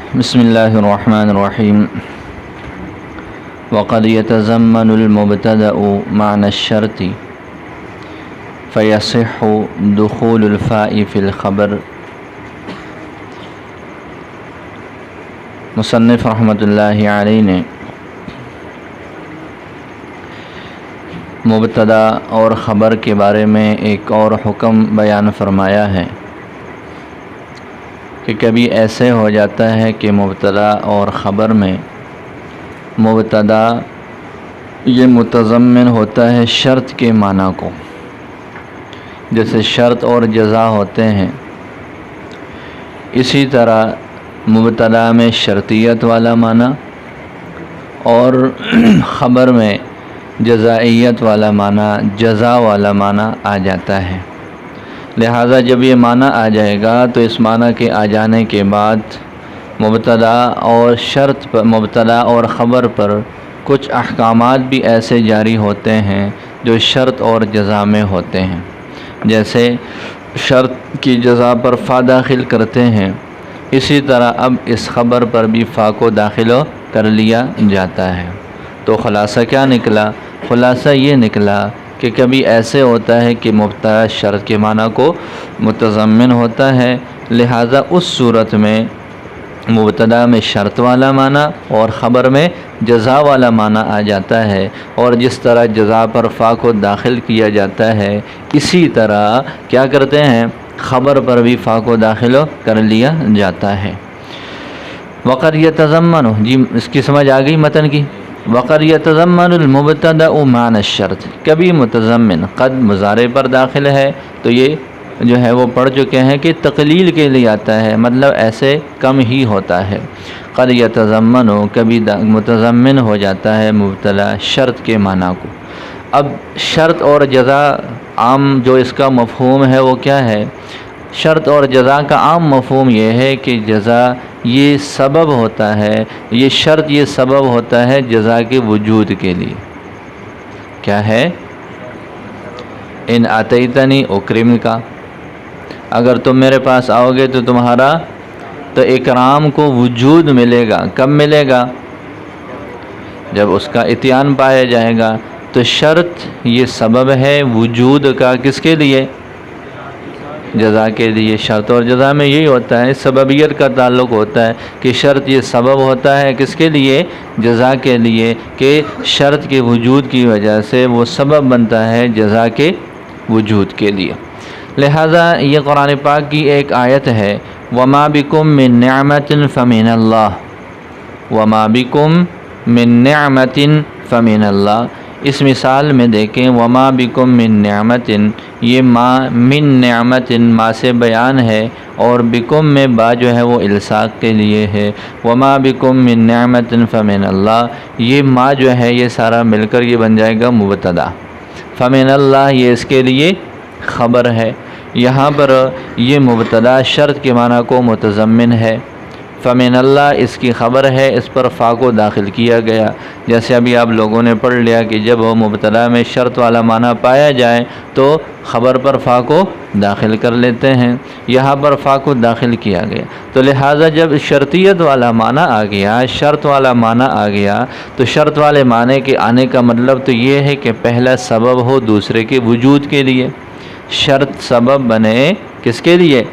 بسم الله الرحمن الرحيم. وقد يتضمن المبتدأ معنى الشرط فيصح دخول الفاء في الخبر. مصنف رحمۃ اللہ علیہ نے مبتدا اور خبر کے بارے میں ایک اور حکم بیان فرمایا ہے کہ کبھی ایسے ہو جاتا ہے کہ مبتدا اور خبر میں مبتدا یہ متضمن ہوتا ہے شرط کے معنی کو، جیسے شرط اور جزا ہوتے ہیں، اسی طرح مبتدا میں شرطیت والا معنی اور خبر میں جزائیت والا معنی، جزا والا معنی آ جاتا ہے۔ لہٰذا جب یہ معنی آ جائے گا تو اس معنی کے آ جانے کے بعد مبتدا اور خبر پر کچھ احکامات بھی ایسے جاری ہوتے ہیں جو شرط اور جزا میں ہوتے ہیں۔ جیسے شرط کی جزا پر فا داخل کرتے ہیں، اسی طرح اب اس خبر پر بھی فا کو داخل کر لیا جاتا ہے۔ تو خلاصہ کیا نکلا؟ خلاصہ یہ نکلا کہ کبھی ایسے ہوتا ہے کہ مبتدا شرط کے معنی کو متضمن ہوتا ہے، لہٰذا اس صورت میں مبتدا میں شرط والا معنی اور خبر میں جزا والا معنی آ جاتا ہے، اور جس طرح جزا پر فا کو داخل کیا جاتا ہے اسی طرح کیا کرتے ہیں، خبر پر بھی فا کو داخل کر لیا جاتا ہے۔ وقد یتضمن، جی اس کی سمجھ آ گئی متن کی؟ وقد یتضمن المبتدا معنی الشرط، کبھی متضمن قد مضارع پر داخل ہے تو یہ جو ہے وہ پڑھ چکے ہیں کہ تقلیل کے لیے آتا ہے، مطلب ایسے کم ہی ہوتا ہے۔ قد یتضمن کبھی متضمن ہو جاتا ہے مبتدا شرط کے معنی کو۔ اب شرط اور جزا عام جو اس کا مفہوم ہے وہ کیا ہے؟ شرط اور جزا کا عام مفہوم یہ ہے کہ جزا یہ سبب ہوتا ہے، یہ شرط یہ سبب ہوتا ہے جزا کے وجود کے لیے۔ کیا ہے؟ ان آتیتنی اکرم کا، اگر تم میرے پاس آؤ گے تو تمہارا تو اکرام کو وجود ملے گا۔ کب ملے گا؟ جب اس کا اتیان پایا جائے گا۔ تو شرط یہ سبب ہے وجود کا، کس کے لیے؟ جزا کے لیے۔ شرط اور جزا میں یہی ہوتا ہے، سببیت کا تعلق ہوتا ہے کہ شرط یہ سبب ہوتا ہے کس کے لیے؟ جزا کے لیے، کہ شرط کے وجود کی وجہ سے وہ سبب بنتا ہے جزا کے وجود کے لیے۔ لہٰذا یہ قرآن پاک کی ایک آیت ہے، وَمَا بِكُم مِّن نِّعْمَةٍ فَمِنَ اللَّهِ، وَمَا بِكُم مِّن نِّعْمَةٍ فَمِنَ اللَّهِ۔ اس مثال میں دیکھیں، وما بکم من نعمت، یہ ما من نعمت ما سے بیان ہے، اور بکم میں با جو ہے وہ الصاق کے لیے ہے۔ وما بکم من نعمت فمن اللہ، یہ ما جو ہے یہ سارا مل کر یہ بن جائے گا مبتدا، فمن اللہ یہ اس کے لیے خبر ہے۔ یہاں پر یہ مبتدا شرط کے معنی کو متضمن ہے، فمن اللہ اس کی خبر ہے، اس پر فا کو داخل کیا گیا۔ جیسے ابھی آپ لوگوں نے پڑھ لیا کہ جب وہ مبتدا میں شرط والا معنی پایا جائے تو خبر پر فا کو داخل کر لیتے ہیں، یہاں پر فا کو داخل کیا گیا۔ تو لہٰذا جب شرطیت والا معنی آ گیا، شرط والا معنی آ گیا، تو شرط والے معنی کے آنے کا مطلب تو یہ ہے کہ پہلا سبب ہو دوسرے کے وجود کے لیے۔ شرط سبب بنے کس کے لیے؟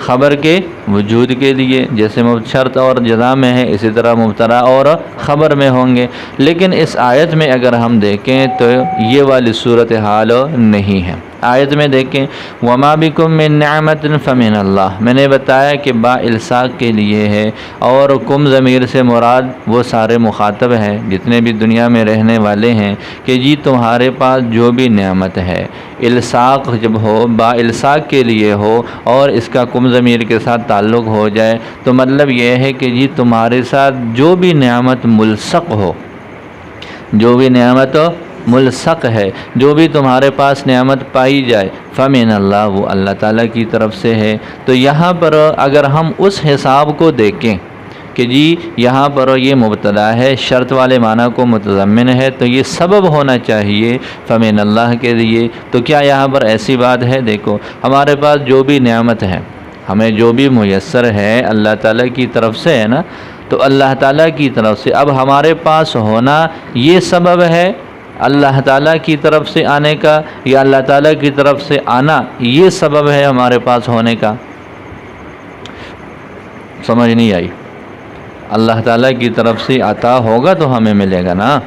خبر کے وجود کے لیے، جیسے شرط اور جزا میں ہے اسی طرح مبتدا اور خبر میں ہوں گے۔ لیکن اس آیت میں اگر ہم دیکھیں تو یہ والی صورتحال نہیں ہے۔ آیت میں دیکھیں، وما بکم من نعمت فمن اللہ، میں نے بتایا کہ با الصاق کے لیے ہے، اور کم ضمیر سے مراد وہ سارے مخاطب ہیں جتنے بھی دنیا میں رہنے والے ہیں، کہ جی تمہارے پاس جو بھی نعمت ہے، الصاق جب ہو، با الصاق کے لیے ہو اور اس کا کم ضمیر کے ساتھ تعلق ہو جائے تو مطلب یہ ہے کہ جی تمہارے ساتھ جو بھی نعمت ملصق ہو، جو بھی نعمت ملصق ہے، جو بھی تمہارے پاس نعمت پائی جائے، فمن اللہ وہ اللہ تعالیٰ کی طرف سے ہے۔ تو یہاں پر اگر ہم اس حساب کو دیکھیں کہ جی یہاں پر یہ مبتدا ہے، شرط والے معنی کو متضمن ہے، تو یہ سبب ہونا چاہیے فمن اللہ کے لیے۔ تو کیا یہاں پر ایسی بات ہے؟ دیکھو ہمارے پاس جو بھی نعمت ہے، ہمیں جو بھی میسر ہے اللہ تعالیٰ کی طرف سے ہے نا، تو اللہ تعالیٰ کی طرف سے اب ہمارے پاس ہونا یہ سبب ہے اللہ تعالیٰ کی طرف سے آنے کا، یا اللہ تعالیٰ کی طرف سے آنا یہ سبب ہے ہمارے پاس ہونے کا؟ سمجھ نہیں آئی؟ اللہ تعالیٰ کی طرف سے عطا ہوگا تو ہمیں ملے گا نا،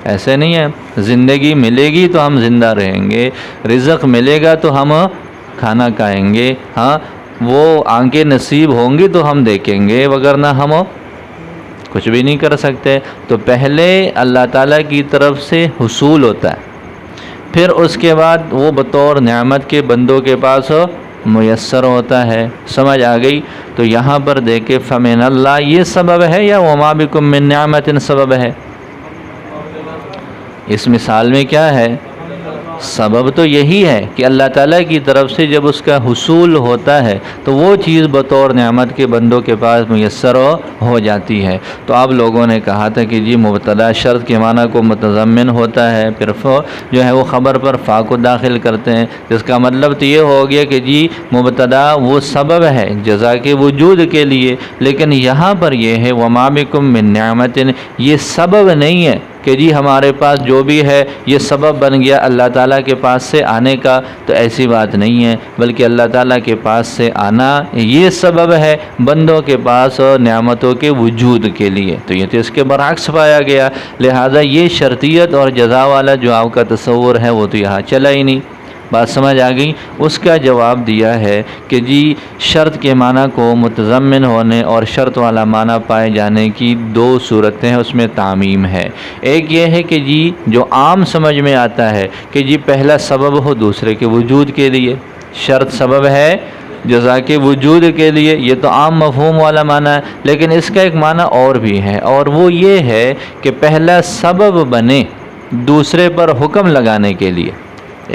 ایسے نہیں ہے زندگی ملے گی تو ہم زندہ رہیں گے، رزق ملے گا تو ہم کھانا کھائیں گے، ہاں وہ آنکھیں نصیب ہوں گی تو ہم دیکھیں گے، وگرنہ ہم کچھ بھی نہیں کر سکتے۔ تو پہلے اللہ تعالیٰ کی طرف سے حصول ہوتا ہے، پھر اس کے بعد وہ بطور نعمت کے بندوں کے پاس میسر ہوتا ہے۔ سمجھ آ گئی؟ تو یہاں پر دیکھے فمن اللہ یہ سبب ہے یا وما بکم من نعمت سبب ہے؟ اس مثال میں کیا ہے؟ سبب تو یہی ہے کہ اللہ تعالیٰ کی طرف سے جب اس کا حصول ہوتا ہے تو وہ چیز بطور نعمت کے بندوں کے پاس میسر ہو جاتی ہے۔ تو آپ لوگوں نے کہا تھا کہ جی مبتدا شرط کے معنی کو متضمن ہوتا ہے، پھر جو ہے وہ خبر پر فا کو داخل کرتے ہیں، جس کا مطلب تو یہ ہو گیا کہ جی مبتدا وہ سبب ہے جزا کے وجود کے لیے، لیکن یہاں پر یہ ہے وما بکم من نعمت، یہ سبب نہیں ہے کہ جی ہمارے پاس جو بھی ہے یہ سبب بن گیا اللہ تعالیٰ کے پاس سے آنے کا، تو ایسی بات نہیں ہے، بلکہ اللہ تعالیٰ کے پاس سے آنا یہ سبب ہے بندوں کے پاس نعمتوں کے وجود کے لیے۔ تو یہ تو اس کے برعکس پایا گیا، لہذا یہ شرطیت اور جزا والا جو آپ کا تصور ہے وہ تو یہاں چلا ہی نہیں۔ بات سمجھ آ گئی؟ اس کا جواب دیا ہے کہ جی شرط کے معنی کو متضمن ہونے اور شرط والا معنی پائے جانے کی دو صورتیں ہیں، اس میں تعمیم ہے۔ ایک یہ ہے کہ جی جو عام سمجھ میں آتا ہے کہ جی پہلا سبب ہو دوسرے کے وجود کے لیے، شرط سبب ہے جزا کے وجود کے لیے، یہ تو عام مفہوم والا معنی ہے، لیکن اس کا ایک معنی اور بھی ہے، اور وہ یہ ہے کہ پہلا سبب بنے دوسرے پر حکم لگانے کے لیے۔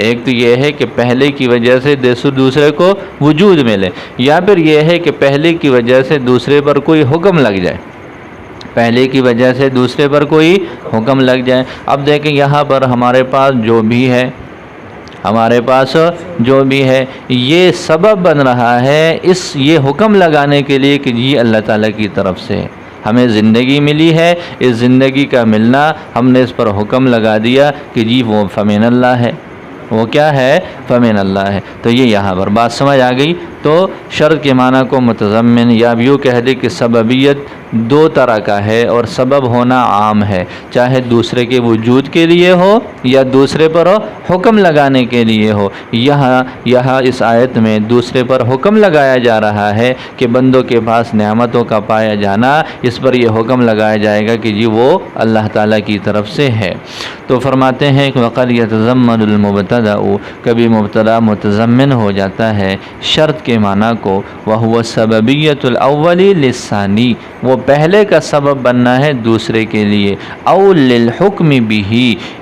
ایک تو یہ ہے کہ پہلے کی وجہ سے دوسرے کو وجود ملے، یا پھر یہ ہے کہ پہلے کی وجہ سے دوسرے پر کوئی حکم لگ جائے، پہلے کی وجہ سے دوسرے پر کوئی حکم لگ جائے۔ اب دیکھیں یہاں پر ہمارے پاس جو بھی ہے، ہمارے پاس جو بھی ہے یہ سبب بن رہا ہے یہ حکم لگانے کے لیے کہ جی اللہ تعالیٰ کی طرف سے ہمیں زندگی ملی ہے، اس زندگی کا ملنا ہم نے اس پر حکم لگا دیا کہ جی وہ فمن اللہ ہے، وہ کیا ہے؟ فمن اللہ ہے۔ تو یہ یہاں پر بات سمجھ آ گئی؟ تو شرط کے معنی کو متضمن یا یوں کہہ دے کہ سببیت دو طرح کا ہے، اور سبب ہونا عام ہے، چاہے دوسرے کے وجود کے لیے ہو یا دوسرے پر حکم لگانے کے لیے ہو۔ یہاں اس آیت میں دوسرے پر حکم لگایا جا رہا ہے کہ بندوں کے پاس نعمتوں کا پایا جانا، اس پر یہ حکم لگایا جائے گا کہ جی وہ اللہ تعالیٰ کی طرف سے ہے۔ تو فرماتے ہیں کہ وقد یتضمن المبتدا، کبھی مبتدا متضمن ہو جاتا ہے شرط کے معنی کو، وہو سببیت الاول للثانی، وہ پہلے کا سبب بننا ہے دوسرے کے لیے، او للحکم بہ،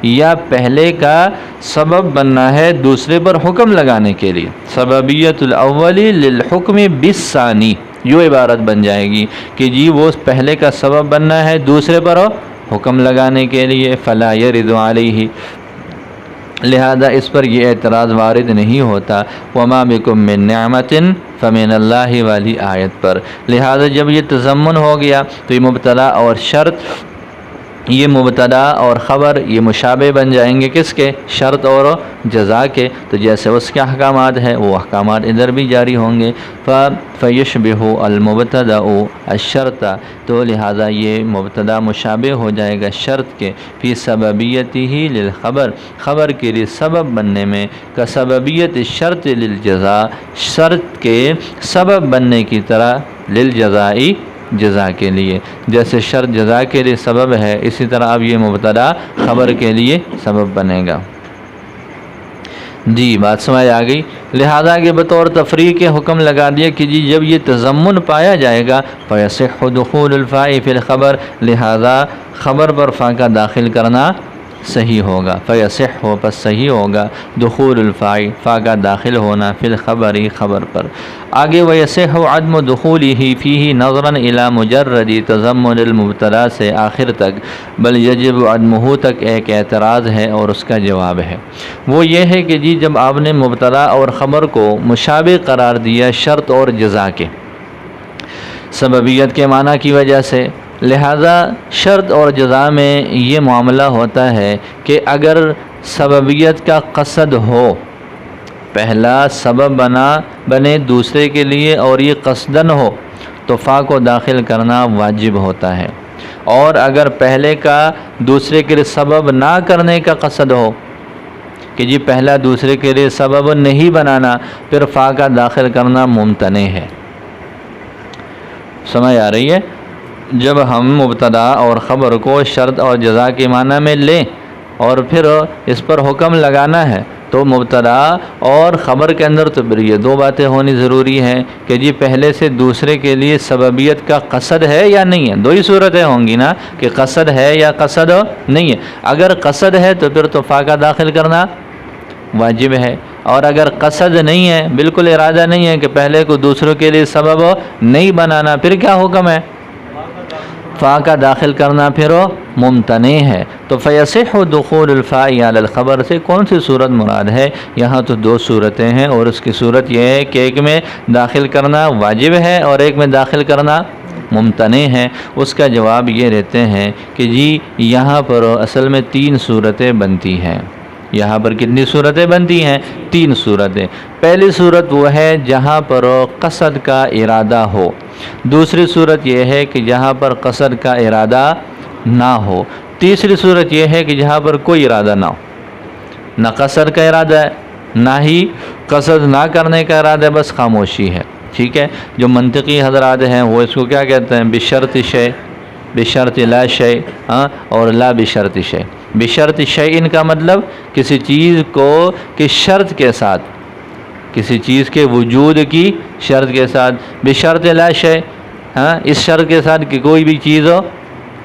یا پہلے کا سبب بننا ہے دوسرے پر حکم لگانے کے لیے، سببیت الاول للحکم بالثانی، یہ عبارت بن جائے گی کہ جی وہ پہلے کا سبب بننا ہے دوسرے پر حکم لگانے کے لیے، فلا یرد علیہ، لہذا اس پر یہ اعتراض وارد نہیں ہوتا، وما بکم من نعمت فمن اللہ والی آیت پر۔ لہذا جب یہ تضمن ہو گیا تو یہ مبتدا اور شرط، یہ مبتدا اور خبر یہ مشابہ بن جائیں گے کس کے؟ شرط اور جزا کے۔ تو جیسے اس کے احکامات ہیں وہ احکامات ادھر بھی جاری ہوں گے، فیشبہ المبتدا الشرط، تو لہذا یہ مبتدا مشابہ ہو جائے گا شرط کے، فی سببیتہ للخبر، خبر کے لیے سبب بننے میں، کا سببیت الشرط للجزا، شرط کے سبب بننے کی طرح، للجزائی جزا کے لیے، جیسے شرط جزا کے لیے سبب ہے اسی طرح اب یہ مبتدا خبر کے لیے سبب بنے گا۔ جی بات سمجھ آ گئی؟ لہذا کہ بطور تفریق کے حکم لگا دیا کہ جی جب یہ تضمن پایا جائے گا فیصح دخول الفاء فی الخبر، لہذا خبر پر فا کا داخل کرنا صحیح ہوگا، فیصح ہو پس صحیح ہوگا، دخول الفاء فا کا داخل ہونا فی الخبر خبر پر۔ آگے ویصح عدم دخولہ فیہ نظرا الی مجرد تضمن المبتدا سے آخر تک، بل یجب عدمہ تک ایک اعتراض ہے اور اس کا جواب ہے۔ وہ یہ ہے کہ جی جب آپ نے مبتدا اور خبر کو مشابہ قرار دیا شرط اور جزا کے، سببیت کے معنی کی وجہ سے، لہذا شرط اور جزا میں یہ معاملہ ہوتا ہے کہ اگر سببیت کا قصد ہو، پہلا سبب بنے دوسرے کے لیے اور یہ قصدن ہو تو فا کو داخل کرنا واجب ہوتا ہے، اور اگر پہلے کا دوسرے کے لیے سبب نہ کرنے کا قصد ہو کہ جی پہلا دوسرے کے لیے سبب نہیں بنانا، پھر فا کا داخل کرنا ممتنع ہے۔ سمجھ آ رہی ہے؟ جب ہم مبتدا اور خبر کو شرط اور جزا کے معنی میں لیں اور پھر اس پر حکم لگانا ہے تو مبتدا اور خبر کے اندر تو یہ دو باتیں ہونی ضروری ہیں کہ جی پہلے سے دوسرے کے لیے سببیت کا قصد ہے یا نہیں ہے، دو ہی صورتیں ہوں گی نا کہ قصد ہے یا قصد نہیں ہے۔ اگر قصد ہے تو پھر تو فا کا داخل کرنا واجب ہے، اور اگر قصد نہیں ہے، بالکل ارادہ نہیں ہے کہ پہلے کو دوسروں کے لیے سبب نہیں بنانا، پھر کیا حکم ہے؟ فا کا داخل کرنا پھر ممتنع ہے۔ تو فیصح دخول الفاء علی الخبر سے کون سی صورت مراد ہے؟ یہاں تو دو صورتیں ہیں، اور اس کی صورت یہ ہے کہ ایک میں داخل کرنا واجب ہے اور ایک میں داخل کرنا ممتنع ہے۔ اس کا جواب یہ دیتے ہیں کہ جی یہاں پر اصل میں تین صورتیں بنتی ہیں۔ یہاں پر کتنی صورتیں بنتی ہیں؟ تین صورتیں۔ پہلی صورت وہ ہے جہاں پر قصد کا ارادہ ہو، دوسری صورت یہ ہے کہ جہاں پر قصد کا ارادہ نہ ہو، تیسری صورت یہ ہے کہ جہاں پر کوئی ارادہ نہ ہو، نہ قصد کا ارادہ ہے نہ ہی قصد نہ کرنے کا ارادہ ہے، بس خاموشی ہے۔ ٹھیک ہے، جو منطقی حضرات ہیں وہ اس کو کیا کہتے ہیں؟ بشرط شے، بشرط لا شے، اور لا بشرط شے۔ بشرط شیء کا مطلب کسی چیز کو کہ شرط کے ساتھ، کسی چیز کے وجود کی شرط کے ساتھ، بشرط لا شیء، اس شرط کے ساتھ کہ کوئی بھی چیز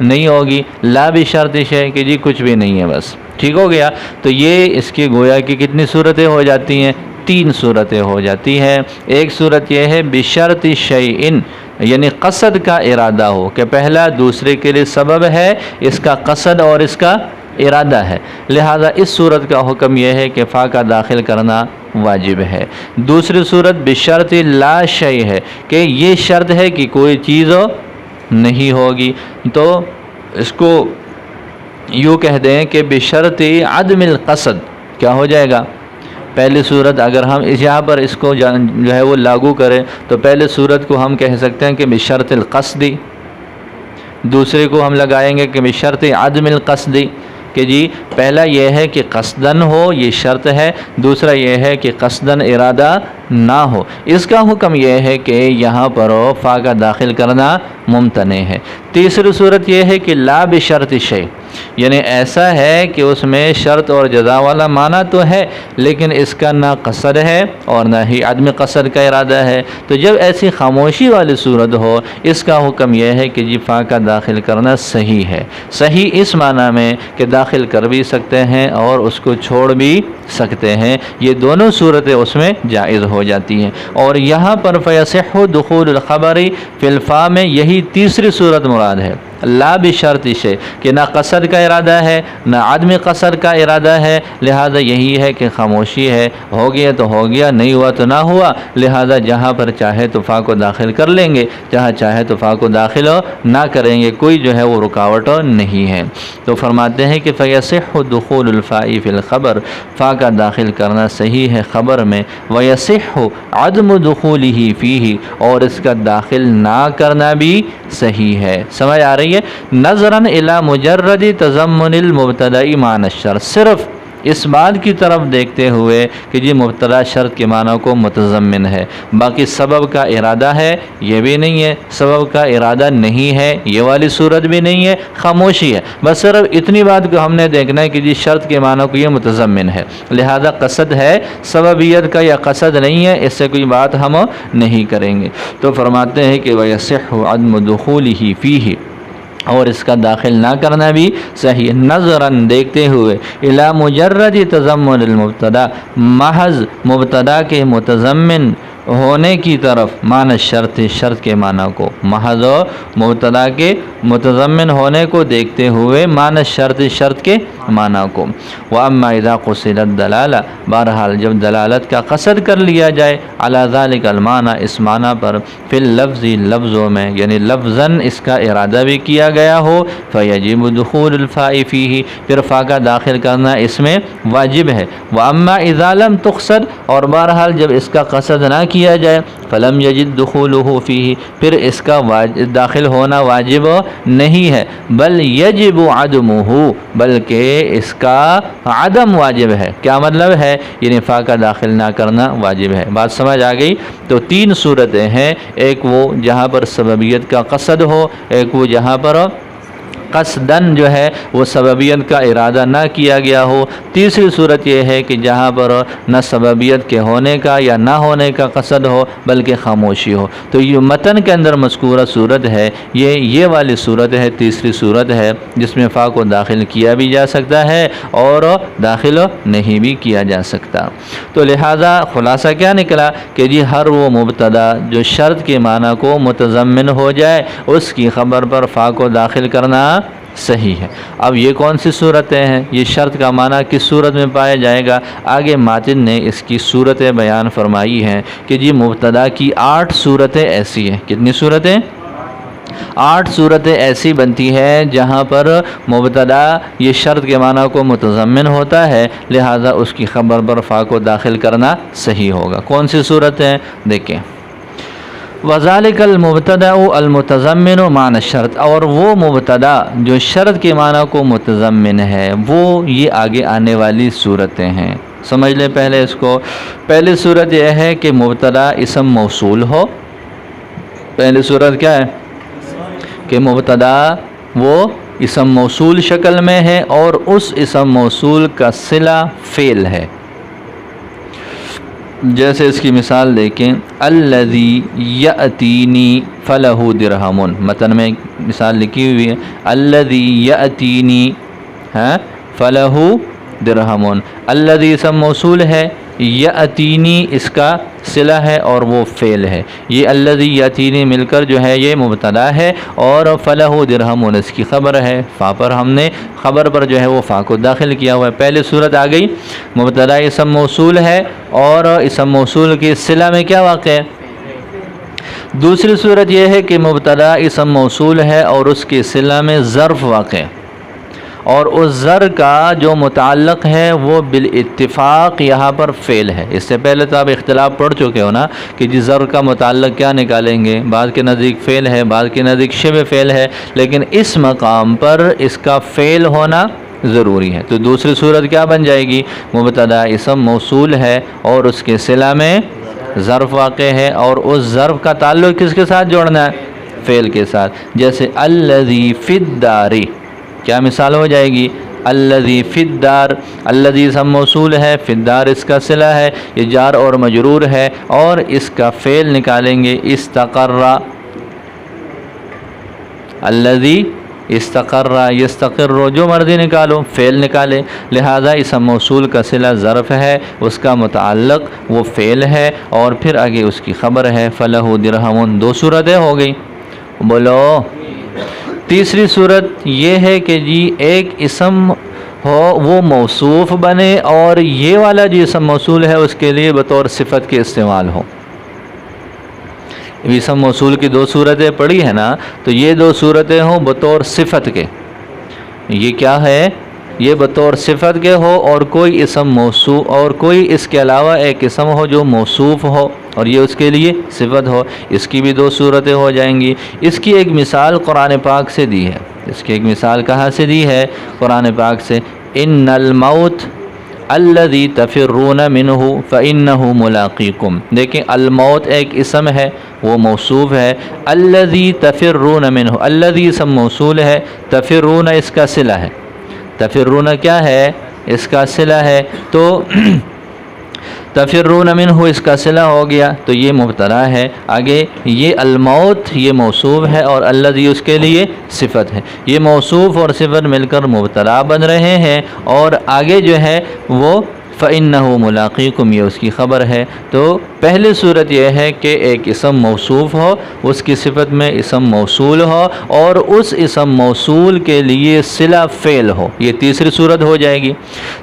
نہیں ہوگی، لا بشرط شیء کہ جی کچھ بھی نہیں ہے بس۔ ٹھیک ہو گیا؟ تو یہ اس کی گویا کہ کتنی صورتیں ہو جاتی ہیں؟ تین صورتیں ہو جاتی ہیں۔ ایک صورت یہ ہے بشرط شیء، یعنی قصد کا ارادہ ہو کہ پہلا دوسرے کے لیے سبب ہے، اس کا قصد اور اس کا ارادہ ہے، لہذا اس صورت کا حکم یہ ہے کہ فا کا داخل کرنا واجب ہے۔ دوسری صورت بشرط لا شیء ہے کہ یہ شرط ہے کہ کوئی چیز نہیں ہوگی، تو اس کو یوں کہہ دیں کہ بشرط عدم القصد کیا ہو جائے گا؟ پہلی صورت اگر ہم یہاں پر اس کو جو ہے وہ لاگو کریں تو پہلے صورت کو ہم کہہ سکتے ہیں کہ بشرط القصدی، دوسرے کو ہم لگائیں گے کہ بشرط عدم القصدی کہ جی پہلا یہ ہے کہ قصدن ہو، یہ شرط ہے، دوسرا یہ ہے کہ قصدن ارادہ نہ ہو۔ اس کا حکم یہ ہے کہ یہاں پر فا کا داخل کرنا ممتنع ہے۔ تیسری صورت یہ ہے کہ لا بشرط شیء، یعنی ایسا ہے کہ اس میں شرط اور جزا والا معنی تو ہے لیکن اس کا نہ قصد ہے اور نہ ہی عدم قصد کا ارادہ ہے، تو جب ایسی خاموشی والی صورت ہو اس کا حکم یہ ہے کہ جی فا کا داخل کرنا صحیح ہے۔ صحیح اس معنی میں کہ داخل کر بھی سکتے ہیں اور اس کو چھوڑ بھی سکتے ہیں، یہ دونوں صورتیں اس میں جائز ہو جاتی ہیں۔ اور یہاں پر فیصح دخول الخبر فی الفاء میں یہی تیسری صورت مراد ہے، لا بشرط شیء کہ نہ قصد کا ارادہ ہے نہ عدم قصد کا ارادہ ہے، لہذا یہی ہے کہ خاموشی ہے، ہو گیا تو ہو گیا، نہیں ہوا تو نہ ہوا، لہذا جہاں پر چاہے تو فا کو داخل کر لیں گے، جہاں چاہے تو فا کو داخل نہ کریں گے، کوئی جو ہے وہ رکاوٹ نہیں ہے۔ تو فرماتے ہیں کہ فیصح دخول الفاء فی الخبر، فا کا داخل کرنا صحیح ہے خبر میں، ویصح عدم دخولہ فیہ، اور اس کا داخل نہ کرنا بھی صحیح ہے۔ سمجھ آ رہی ہے؟ نظراً الی مجرد تضمن المبتدا معنی الشرط، صرف اس بات کی طرف دیکھتے ہوئے کہ جی مبتدا شرط کے معنی کو متضمن ہے، باقی سبب کا ارادہ ہے یہ بھی نہیں ہے، سبب کا ارادہ نہیں ہے یہ والی صورت بھی نہیں ہے، خاموشی ہے، بس صرف اتنی بات کو ہم نے دیکھنا ہے کہ جی شرط کے معنی کو یہ متضمن ہے، لہذا قصد ہے سببیت کا یا قصد نہیں ہے، اس سے کوئی بات ہم نہیں کریں گے۔ تو فرماتے ہیں کہ وَيَصِحُّ عَدْمُ دُخُولِهِ فِيهِ، اور اس کا داخل نہ کرنا بھی صحیح، نظراً دیکھتے ہوئے، الی مجرد تضمن المبتدا، محض مبتدا کے متضمن ہونے کی طرف، معنی شرط، شرط کے معنی کو، محض مبتدا کے متضمن ہونے کو دیکھتے ہوئے معنی شرط، شرط کے معنی کو۔ واما اذا قصد الدلالہ، بہرحال جب دلالت کا قصد کر لیا جائے، علی ذلک المعنی، اس معنی پر، فی اللفظ، لفظوں میں، یعنی لفظاً اس کا ارادہ بھی کیا گیا ہو، فیجب دخول الفاء فیہ، پھر فا کا داخل کرنا اس میں واجب ہے۔ واما اذا لم تقصد، اور بہرحال جب اس کا قصد نہ کیا جائے، فلم یجد دخولہ فیہ، پھر اس کا داخل ہونا واجب نہیں ہے، بل یجب عدمہ، بلکہ اس کا عدم واجب ہے۔ کیا مطلب ہے؟ یعنی فا کا داخل نہ کرنا واجب ہے۔ بات سمجھ آ گئی؟ تو تین صورتیں ہیں، ایک وہ جہاں پر سببیت کا قصد ہو، ایک وہ جہاں پر قصدن جو ہے وہ سببیت کا ارادہ نہ کیا گیا ہو، تیسری صورت یہ ہے کہ جہاں پر نہ سببیت کے ہونے کا یا نہ ہونے کا قصد ہو بلکہ خاموشی ہو۔ تو یہ متن کے اندر مذکورہ صورت ہے، یہ والی صورت ہے، تیسری صورت ہے جس میں فا کو داخل کیا بھی جا سکتا ہے اور داخل نہیں بھی کیا جا سکتا۔ تو لہذا خلاصہ کیا نکلا کہ جی ہر وہ مبتدا جو شرط کے معنی کو متضمن ہو جائے اس کی خبر پر فا کو داخل کرنا صحیح ہے۔ اب یہ کون سی صورتیں ہیں؟ یہ شرط کا معنی کس صورت میں پایا جائے گا؟ آگے ماتن نے اس کی صورتیں بیان فرمائی ہیں کہ جی مبتدا کی 8 صورتیں ایسی ہیں۔ کتنی صورتیں؟ 8 صورتیں ایسی بنتی ہیں جہاں پر مبتدا یہ شرط کے معنی کو متضمن ہوتا ہے، لہذا اس کی خبر پر فا کو داخل کرنا صحیح ہوگا۔ کون سی صورتیں؟ دیکھیں، وذالک المبتدا المتضمن معنی الشرط، اور وہ مبتدا جو شرط کے معنی کو متضمن ہے وہ یہ آگے آنے والی صورتیں ہیں۔ سمجھ لیں پہلے اس کو۔ پہلی صورت یہ ہے کہ مبتدا اسم موصول ہو۔ پہلی صورت کیا ہے؟ کہ مبتدا وہ اسم موصول شکل میں ہے اور اس اسم موصول کا صلہ فعل ہے۔ جیسے اس کی مثال دیکھیں، الذی یأتینی فلہ درہم، متن میں مثال لکھی ہوئی ہے، الذی یأتینی فلہ درہم، الذی اسم موصول ہے، یأتینی اس کا صلہ ہے اور وہ فعل ہے۔ یہ الذی یأتینی مل کر جو ہے یہ مبتدا ہے اور فلہ درہم اس کی خبر ہے۔ فا پر ہم نے خبر پر جو ہے وہ فا کو داخل کیا ہوا ہے۔ پہلی صورت آ گئی، مبتدا اسم موصول ہے اور اسم موصول کی صلہ میں کیا واقع ہے؟ دوسری صورت یہ ہے کہ مبتدا اسم موصول ہے اور اس کی صلہ میں ظرف واقع ہے، اور اس ظرف کا جو متعلق ہے وہ بالاتفاق یہاں پر فعل ہے۔ اس سے پہلے تو آپ اختلاف پڑھ چکے ہو نا کہ جس ظرف کا متعلق کیا نکالیں گے، بعض کے نزدیک فعل ہے، بعض کے نزدیک شبہ فعل ہے، لیکن اس مقام پر اس کا فعل ہونا ضروری ہے۔ تو دوسری صورت کیا بن جائے گی؟ مبتدا اسم موصول ہے اور اس کے صلہ میں ظرف واقع ہے اور اس ظرف کا تعلق کس کے ساتھ جوڑنا ہے؟ فعل کے ساتھ۔ جیسے الذی فی الدار، کیا مثال ہو جائے گی؟ الذی فی الدار، الذی اسم موصول ہے، فی الدار اس کا صلہ ہے، یہ جار اور مجرور ہے اور اس کا فعل نکالیں گے استقر، الذی استقر، یستقر، جو مرضی نکالو، فعل نکالے، لہذا اسم موصول کا صلہ ظرف ہے، اس کا متعلق وہ فعل ہے اور پھر آگے اس کی خبر ہے فلہ درہم۔ 2 صورتیں ہو گئی، بولو۔ تیسری صورت یہ ہے کہ جی ایک اسم ہو وہ موصوف بنے اور یہ والا جو اسم موصول ہے اس کے لیے بطور صفت کے استعمال ہو۔ اسم موصول کی 2 صورتیں پڑھی ہیں نا، تو یہ 2 صورتیں ہوں بطور صفت کے، یہ کیا ہے؟ یہ بطور صفت کے ہو اور کوئی اسم موصوف اور کوئی اس کے علاوہ ایک اسم ہو جو موصوف ہو اور یہ اس کے لیے صفت ہو، اس کی بھی 2 صورتیں ہو جائیں گی۔ اس کی ایک مثال قرآن پاک سے دی ہے، اس کی ایک مثال کہاں سے دی ہے؟ قرآن پاک سے، ان الموت الذی تفرون منہ فانہ ملاقیکم۔ دیکھیں الموت ایک اسم ہے وہ موصوف ہے، الذی تفرون منہ، الذی اسم موصول ہے، تفرون اس کا صلہ ہے، تفرون کیا ہے؟ اس کا صلہ ہے۔ تو تفرون منہ اس کا صلہ ہو گیا تو یہ مبتدا ہے. آگے یہ الموت یہ موصوف ہے اور الذی اس کے لیے صفت ہے. یہ موصوف اور صفت مل کر مبتدا بن رہے ہیں اور آگے جو ہے وہ فَإِنَّهُ مُلَاقِيكُمْ یہ اس کی خبر ہے. تو پہلی صورت یہ ہے کہ ایک اسم موصوف ہو، اس کی صفت میں اسم موصول ہو اور اس اسم موصول کے لیے صلہ فعل ہو. یہ تیسری صورت ہو جائے گی.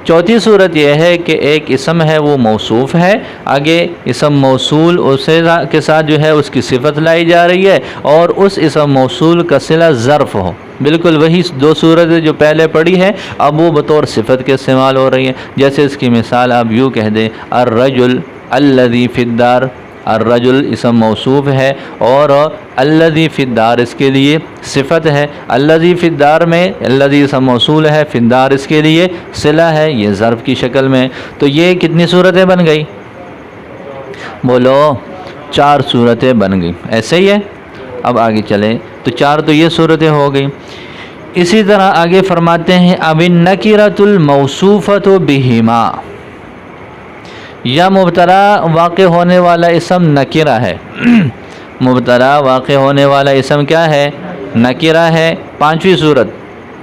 چوتھی صورت یہ ہے کہ ایک اسم ہے وہ موصوف ہے، آگے اسم موصول اسے کے ساتھ جو ہے اس کی صفت لائی جا رہی ہے اور اس اسم موصول کا صلہ ظرف ہو. بالکل وہی دو صورتیں جو پہلے پڑھی ہے اب وہ بطور صفت کے استعمال ہو رہی ہیں. جیسے اس کی مثال آپ یوں کہہ دیں الرجل الذی فی الدار. الرجل اسم موصوف ہے اور الذی فی الدار اس کے لیے صفت ہے. الذی فی الدار میں الذی اسم موصول ہے، فی الدار اس کے لیے صلہ ہے، یہ ظرف کی شکل میں. تو یہ کتنی صورتیں بن گئی؟ بولو 4 صورتیں بن گئی. ایسے ہی ہے. اب آگے چلیں تو 4 تو یہ صورتیں ہو گئی. اسی طرح آگے فرماتے ہیں اب النکرۃ الموصوفۃ بہما، یا مبتدا واقع ہونے والا اسم نکرہ ہے. مبتدا واقع ہونے والا اسم کیا ہے؟ نکرہ ہے. 5ویں صورت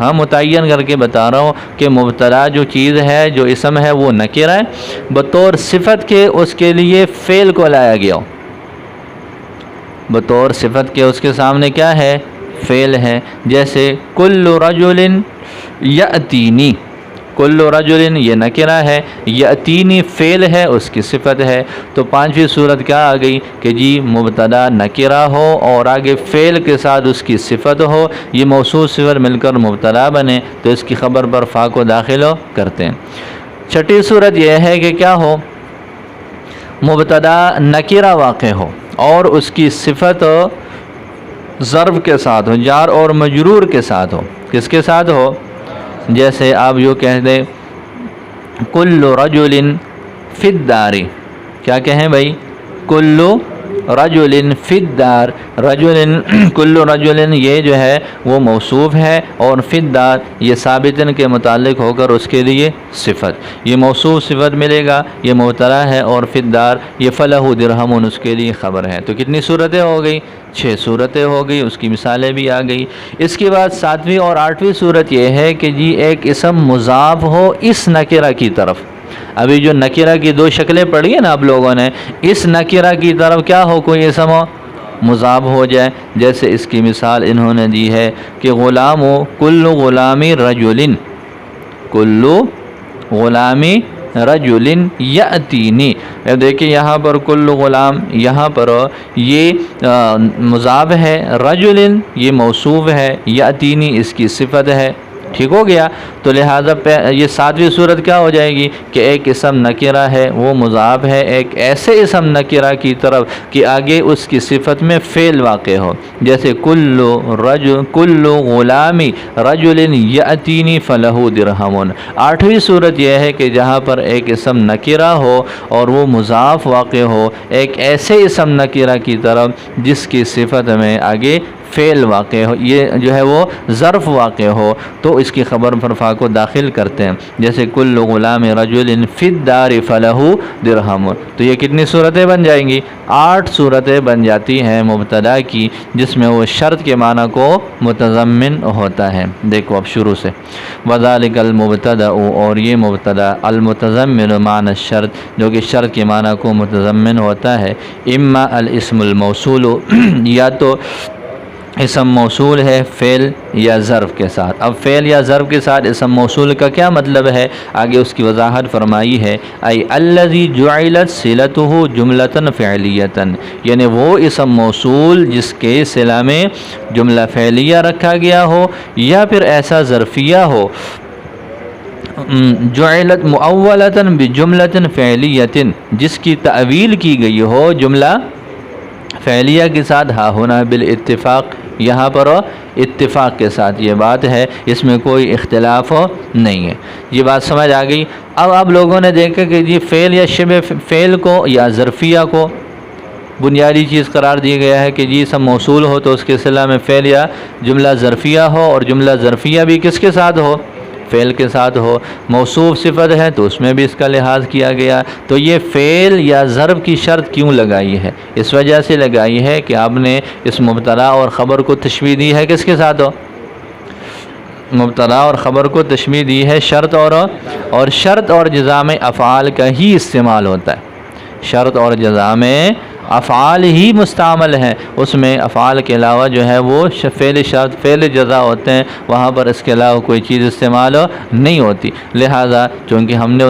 ہاں متعین کر کے بتا رہا ہوں کہ مبتدا جو چیز ہے جو اسم ہے وہ نکرہ ہے، بطور صفت کے اس کے لیے فعل کو لایا گیا ہو. بطور صفت کے اس کے سامنے کیا ہے؟ فعل ہے. جیسے کل رجل یأتینی، کل رجل یہ نکرہ ہے، یأتینی فعل ہے اس کی صفت ہے. تو 5ویں صورت کیا آ گئی کہ جی مبتدا نکرہ ہو اور آگے فعل کے ساتھ اس کی صفت ہو، یہ موصول صفت مل کر مبتدا بنے تو اس کی خبر پر فا کو داخل کرتے ہیں. 6ٹھی صورت یہ ہے کہ کیا ہو؟ مبتدا نکرہ واقع ہو اور اس کی صفت ظرف کے ساتھ ہو، جار اور مجرور کے ساتھ ہو. کس کے ساتھ ہو؟ جیسے آپ یوں کہہ دیں کل رجل فی الدار. کیا کہیں بھائی؟ کل رجل فی الدار. رجل کل رجل یہ جو ہے وہ موصوف ہے اور فی الدار یہ ثابتن کے متعلق ہو کر اس کے لیے صفت. یہ موصوف صفت ملے گا، یہ مبتدا ہے اور فی الدار یہ فلہ درہم اس کے لیے خبر ہے. تو کتنی صورتیں ہو گئی؟ 6 صورتیں ہو گئی. اس کی مثالیں بھی آ گئی. اس کے بعد 7ویں اور 8ویں صورت یہ ہے کہ جی ایک اسم مضاف ہو اس نکرہ کی طرف. ابھی جو نکرہ کی 2 شکلیں پڑھی ہیں نا آپ لوگوں نے، اس نکرہ کی طرف کیا ہو؟ کوئی اسم مضاف ہو جائے. جیسے اس کی مثال انہوں نے دی ہے کہ غلام کل غلامی رجل، کل غلامی رجل یأتینی. دیکھیں یہاں پر کل غلام، یہاں پر یہ مضاف ہے، رجل یہ موصوف ہے، یأتینی اس کی صفت ہے. ٹھیک ہو گیا. تو لہٰذا یہ 7ویں صورت کیا ہو جائے گی کہ ایک اسم نکرہ ہے وہ مضاف ہے ایک ایسے اسم نکرہ کی طرف کہ آگے اس کی صفت میں فعل واقع ہو. جیسے کل غلامی رجل یأتینی فلہ درہم. 8ویں صورت یہ ہے کہ جہاں پر ایک اسم نکرہ ہو اور وہ مضاف واقع ہو ایک ایسے اسم نکرہ کی طرف جس کی صفت میں آگے فعل واقع ہو، یہ جو ہے وہ ظرف واقع ہو تو اس کی خبر پر فا کو داخل کرتے ہیں. جیسے کل غلام رجل فی الدار فلہ درہم. تو یہ کتنی صورتیں بن جائیں گی؟ 8 صورتیں بن جاتی ہیں مبتدا کی جس میں وہ شرط کے معنی کو متضمن ہوتا ہے. دیکھو اب شروع سے وذالک المبتدا، اور یہ مبتدا المتضمن معنی الشرط جو کہ شرط کے معنی کو متضمن ہوتا ہے. اما الاسم الموصول یا تو اسم موصول ہے فعل یا ظرف کے ساتھ. اب فعل یا ظرف کے ساتھ اسم موصول کا کیا مطلب ہے؟ آگے اس کی وضاحت فرمائی ہے ای الذی جعلت صلتہ جملۃ فعلیۃ، یعنی وہ اسم موصول جس کے صلہ میں جملہ فعلیہ رکھا گیا ہو یا پھر ایسا ظرفیہ ہو جعلت مؤولۃ بجملۃ فعلیۃ، جس کی تعویل کی گئی ہو جملہ فعلیہ کے ساتھ. ہاں ہونا بالاتفاق، یہاں پر اتفاق کے ساتھ یہ بات ہے، اس میں کوئی اختلاف نہیں ہے. یہ بات سمجھ آ گئی. اب آپ لوگوں نے دیکھا کہ یہ فعل یا شبہ فعل کو یا ظرفیہ کو بنیادی چیز قرار دیا گیا ہے کہ جی سب موصول ہو تو اس کے صلہ میں فعل یا جملہ ظرفیہ ہو اور جملہ ظرفیہ بھی کس کے ساتھ ہو؟ فعل کے ساتھ ہو، موصوف صفت ہے تو اس میں بھی اس کا لحاظ کیا گیا۔ تو یہ فعل یا ظرف کی شرط کیوں لگائی ہے؟ اس وجہ سے لگائی ہے کہ آپ نے اس مبتدا اور خبر کو تشبیہ دی ہے کس کے ساتھ ہو؟ مبتدا اور خبر کو تشبیہ دی ہے شرط اور شرط اور جزا میں افعال کا ہی استعمال ہوتا ہے، شرط اور جزا میں افعال ہی مستعمل ہیں، اس میں افعال کے علاوہ جو ہے وہ فعل شرط فعل جزا ہوتے ہیں، وہاں پر اس کے علاوہ کوئی چیز استعمال نہیں ہوتی۔ لہٰذا چونکہ ہم نے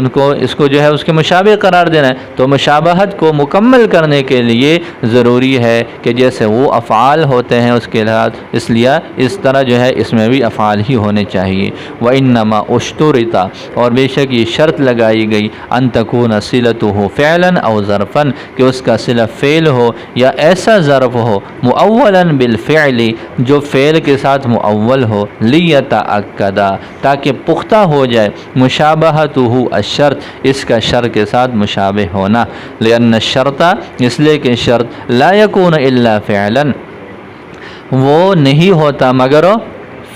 اس کو جو ہے اس کے مشابہ قرار دینا ہے، تو مشابہت کو مکمل کرنے کے لیے ضروری ہے کہ جیسے وہ افعال ہوتے ہیں اس کے لحاظ اس لیے اس طرح جو ہے اس میں بھی افعال ہی ہونے چاہیے۔ وَإِنَّمَا اُشْتُرِطَ، اور بے شک یہ شرط لگائی گئی، أَن تَكُونَ صِلَتُهُ فِعْلًا أَوْ ظَرْفًا، کہ اس کا صلہ فعل ہو یا ایسا ظرف ہو، مؤولاً بالفعل، جو فعل کے ساتھ مؤول ہو، لیتأکد، تاکہ پختہ ہو جائے، مشابہتہ الشرط، اس کا شرط کے ساتھ مشابہ ہونا، لأن الشرط، اس لیے کہ شرط لا یکون الا فعلا، وہ نہیں ہوتا مگر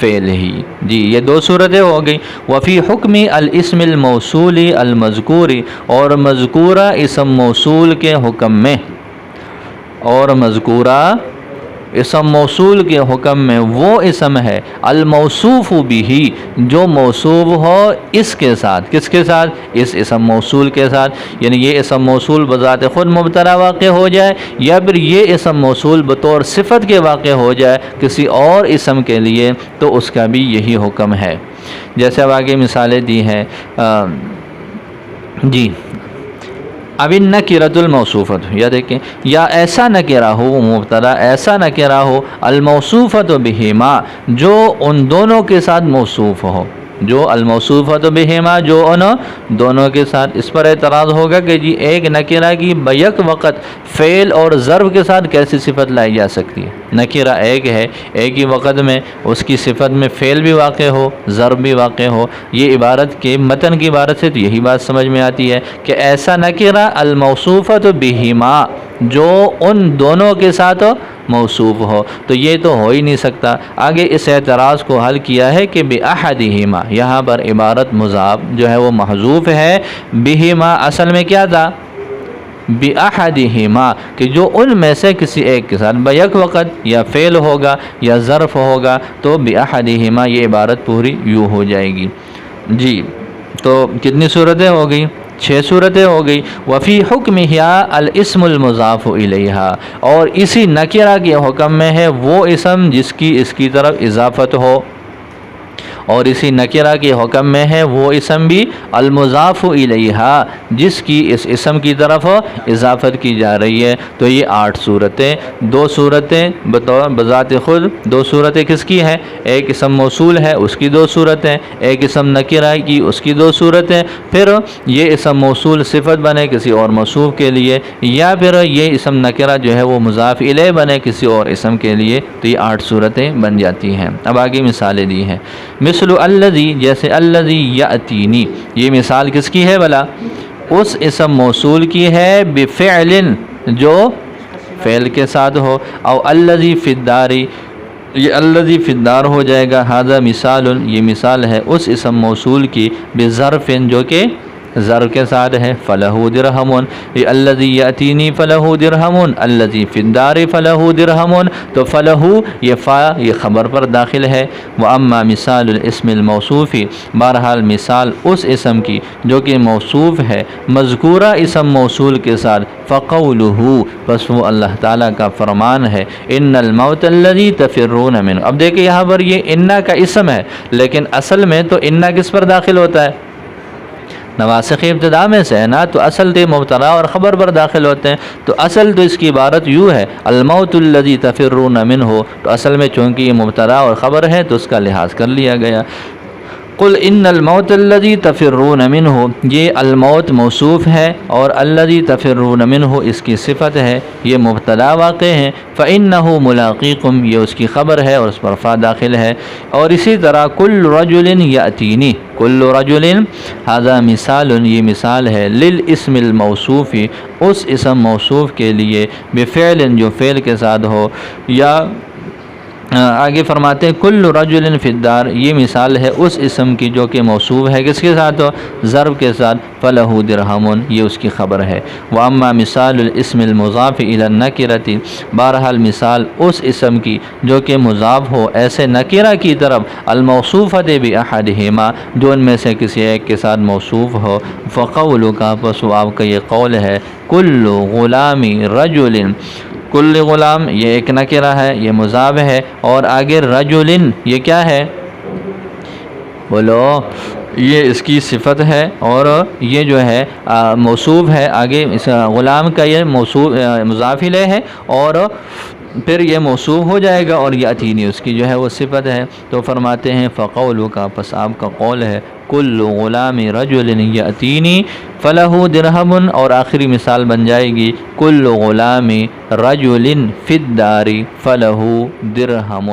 فعل ہی۔ جی یہ دو صورتیں ہو گئی۔ وفی حکم الاسم الموصول المذکور، اور مذکورہ اسم موصول کے حکم میں، اور مذکورہ اسم موصول کے حکم میں وہ اسم ہے الموصوف بہ، جو موصوف ہو اس کے ساتھ، کس کے ساتھ؟ اس اسم موصول کے ساتھ، یعنی یہ اسم موصول بذات خود مبتدا واقع ہو جائے، یا پھر یہ اسم موصول بطور صفت کے واقع ہو جائے کسی اور اسم کے لیے، تو اس کا بھی یہی حکم ہے۔ جیسے اب آگے مثالیں دی ہیں، جی اب النکرۃ الموصوفۃ، یا دیکھیں، یا ایسا نکرہ ہو مبتدا، ایسا نکرہ ہو الموصوفۃ بہما، جو ان دونوں کے ساتھ موصوف ہو، جو الموصوفۃ بہما، جو ان دونوں کے ساتھ۔ اس پر اعتراض ہوگا کہ جی ایک نکرہ کی بیک وقت فعل اور ظرف کے ساتھ کیسی صفت لائی جا سکتی ہے؟ نکرہ ایک ہے، ایک ہی وقت میں اس کی صفت میں فعل بھی واقع ہو، ظرف بھی واقع ہو۔ یہ عبارت کے متن کی عبارت سے تو یہی بات سمجھ میں آتی ہے کہ ایسا نکرہ الموصوفۃ بہما، جو ان دونوں کے ساتھ موصوف ہو، تو یہ تو ہو ہی نہیں سکتا۔ آگے اس اعتراض کو حل کیا ہے کہ بأحدہما، یہاں پر عبارت مضاف جو ہے وہ محذوف ہے، بہما اصل میں کیا تھا؟ بأحدہما، کہ جو ان میں سے کسی ایک کے ساتھ بیک وقت یا فعل ہوگا یا ظرف ہوگا، تو بأحدہما یہ عبارت پوری یوں ہو جائے گی۔ جی تو کتنی صورتیں ہو گئی؟ 6 صورتیں ہو گئی۔ وفی حکمہ الاسم المضاف الیہا، اور اسی نکرہ کے حکم میں ہے وہ اسم جس کی اس کی طرف اضافت ہو، اور اسی نکرہ کے حکم میں ہے وہ اسم بھی المضاف الیہا، جس کی اس اسم کی طرف اضافت کی جا رہی ہے۔ تو یہ 8 صورتیں، 2 صورتیں بذات خود، 2 صورتیں کس کی ہیں؟ ایک اسم موصول ہے اس کی 2 صورتیں، ایک اسم نکرہ کی اس کی 2 صورتیں، پھر یہ اسم موصول صفت بنے کسی اور موصوف کے لیے، یا پھر یہ اسم نکرہ جو ہے وہ مضاف الیہ بنے کسی اور اسم کے لیے، تو یہ 8 صورتیں بن جاتی ہیں۔ اب آگے مثالیں دی ہیں، مثل الذی، جیسے الذی یأتینی، یہ مثال کس کی ہے بھلا؟ اس اسم موصول کی ہے بفعل، جو فعل کے ساتھ ہو، او الذی فی الدار، یہ الذی فی الدار ہو جائے گا، ھذا مثال، یہ مثال ہے اس اسم موصول کی بظرف، جو کہ ظرف کے ساتھ ہے، فلہ درہم، یہ الذی یأتینی فلہ درہم، الذی فی الدار فلہ درہم، تو فلہ یہ فا یہ خبر پر داخل ہے۔ واما مثال الاسم الموصوف، بہرحال مثال اس اسم کی جو کہ موصوف ہے مذکورہ اسم موصول کے ساتھ، فقولہ، بس وہ اللہ تعالیٰ کا فرمان ہے، ان الموت الذی تفرون منہ۔ اب دیکھیں یہاں پر یہ انا کا اسم ہے، لیکن اصل میں تو انا کس پر داخل ہوتا ہے؟ نواسخ ابتدا میں سے ہے نا، تو اصل تو مبتدا اور خبر پر داخل ہوتے ہیں، تو اصل تو اس کی عبارت یوں ہے، الموت الذی تفرون منہ، تو اصل میں چونکہ یہ مبتدا اور خبر ہے تو اس کا لحاظ کر لیا گیا۔ قل ان الموت الذی تفرون منہ، یہ الموت موصوف ہے اور الذی تفرون منہ اس کی صفت ہے، یہ مبتدا واقع ہے، فإنہ ملاقیکم، یہ اس کی خبر ہے اور اس پر فا داخل ہے۔ اور اسی طرح کل رجل یأتینی، کل رجل، ھذا مثال، یہ مثال ہے، للاسم الموصوف، اس اسم موصوف کے لیے، بفعل، جو فعل کے ساتھ ہو، یا آگے فرماتے ہیں کل رجل فی الدار، یہ مثال ہے اس اسم کی جو کہ موصوف ہے کس کے ساتھ؟ ضرب کے ساتھ، فلہ درہم، یہ اس کی خبر ہے۔ واما مثال الاسم المضاف الی النکرۃ، بہرحال مثال اس اسم کی جو کہ مضاف ہو ایسے نکرہ کی طرف، الموصوفۃ باحدہما، جو ان میں سے کسی ایک کے ساتھ موصوف ہو، فقولک، پس آپ کا یہ قول ہے، کل غلام رجل، کل غلام یہ ایک نکرہ ہے، یہ مضاف ہے، اور آگے رجل یہ کیا ہے؟ بولو، یہ اس کی صفت ہے اور یہ جو ہے موصوف ہے۔ آگے اس غلام کا یہ موصوف مضاف الیہ ہے اور پھر یہ موصوف ہو جائے گا، اور یاتینی اس کی جو ہے وہ صفت ہے۔ تو فرماتے ہیں فقولک، پس آپ کا قول ہے، کل غلام رجل یاتینی فلہ درہم، اور آخری مثال بن جائے گی کل غلام رجل فی الدار فلہ درہم۔